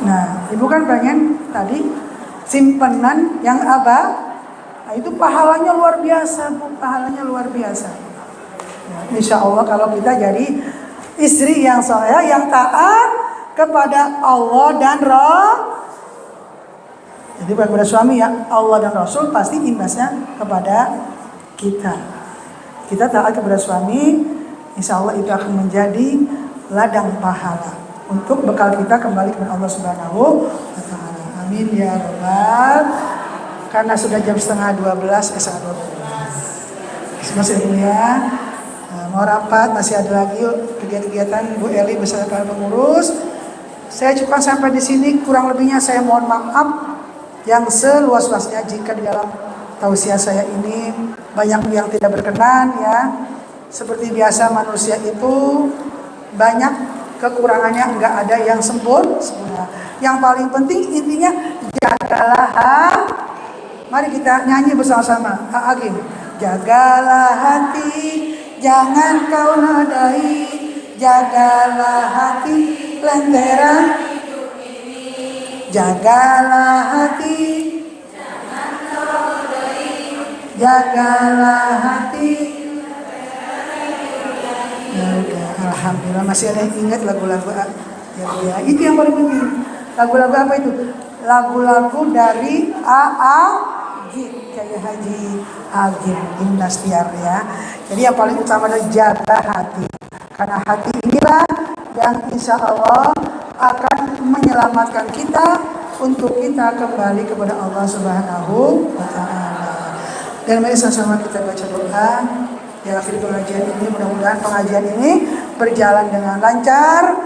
Nah, ibu kan pengen tadi simpenan yang abah, nah itu pahalanya luar biasa, bu, pahalanya luar biasa. Ya, insya Allah kalau kita jadi istri yang soleh, yang taat kepada Allah dan jadi kepada suami ya, Allah dan Rasul pasti imbasnya kepada kita. Kita taat kepada suami, insya Allah itu akan menjadi ladang pahala untuk bekal kita kembali kepada Allah Subhanahu wa Ta'ala. Amin ya Rabbal. Karena sudah jam 11:30 SA12. Masih dulu ya. Nah, mau rapat, masih ada lagi kegiatan-kegiatan Bu Eli beserta para pengurus. Saya cukup sampai di sini, kurang lebihnya saya mohon maaf yang seluas-luasnya jika di dalam tausiah saya ini banyak yang tidak berkenan ya. Seperti biasa manusia itu banyak kekurangannya, enggak ada yang sempurna. Yang paling penting intinya jagalah. Mari kita nyanyi bersama-sama. Agim. Jagalah hati, jangan kau nodai. Jagalah hati, lentera. Jagalah hati, jangan kau nodai. Jagalah hati. Ya udah, alhamdulillah masih ada yang ingat lagu-lagu ya. Itu yang paling penting. Lagu-lagu apa itu? Lagu-lagu dari Agim, kayak Haji Agim Gimnastiar ya. Jadi yang paling utama adalah jaga hati. Karena hati inilah yang insya Allah akan menyelamatkan kita untuk kita kembali kepada Allah Subhanahu wa Ta'ala. Dan mari sama-sama kita baca doa. Ya, akhir pengajian ini, mudah-mudahan pengajian ini berjalan dengan lancar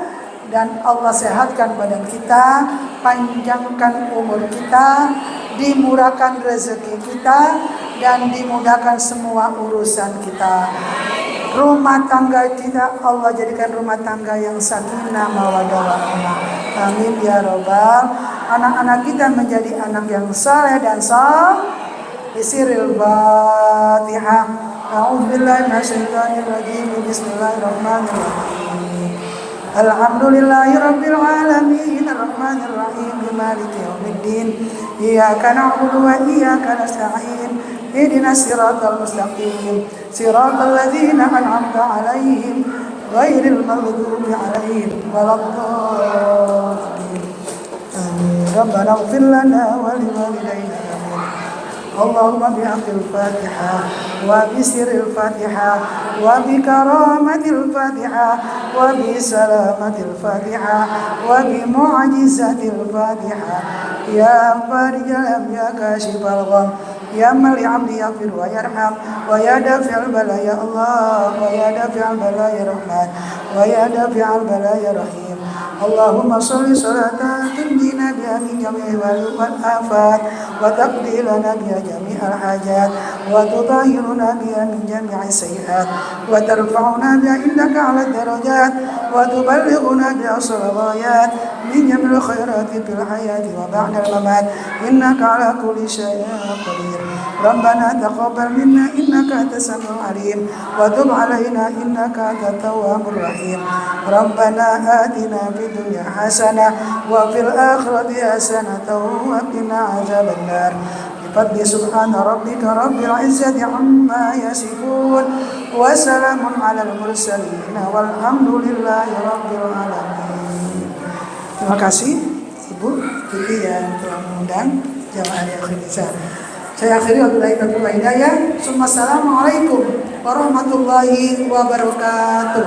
dan Allah sehatkan badan kita, panjangkan umur kita, dimurahkan rezeki kita dan dimudahkan semua urusan kita. Rumah tangga kita Allah jadikan rumah tangga yang sakinah mawaddah warahmah. Amin ya Rabbal. Anak-anak kita menjadi anak yang saleh dan saleh. Bisiril Fatihah. A'udzubillahi minasyaitonir rajim. Bismillahirrahmanirrahim. Alhamdulillahirabbil alamin arrahmanir rahim maliki yaumiddin. Iyyaka na'budu wa iyyaka nasta'in. Ihdinas siratal mustaqim. Siratal ladzina an'amta 'alaihim ghairil maghdubi 'alaihim waladdallin. Amin. Rabbana ighfir lana wa liwalidayna. Allahumma bihaqqil Fatihah wa bisirril Fatihah wa bikaramatil Fatihah wa bisalamatil Fatihah wa bimu'jizatil Fatihah ya farijal ya kashifal gham ya mali 'abdi yaghfir wa yarham wa ya dafi'al bala ya Allah wa ya dafi'al bala ya Rahman wa ya dafi'al bala ya Rahim Allahumma sholli sholatan tunjina biha min jami'il wal afat wa taqdi lana biha jami'al hajat wa tutahhiruna biha min jami'is sayyi'at wa tarfa'una biha indaka 'ala darajat wa tuballighuna biha salawat min jami'il khairati fil hayati wa ba'da al-mamat innaka 'ala kulli syai'in qadir. Rabbana taqabbal minna innaka antas samiul alim wa tub 'alaina innaka antat tawwabur rahim. Rabbana atina fid dunya hasanah wa fil akhirati hasanah wa qina adzabannar. Bifadli subhana rabbika rabbil izzati amma yasifun wa salamun 'alal mursalin walhamdulillahi rabbil alamin. Terima kasih Ibu Kiki yang telah mengundang jamaah Al-Khidizah. Saya akhiri wabillahi taufiq wal hidayah. Assalamualaikum warahmatullahi wabarakatuh.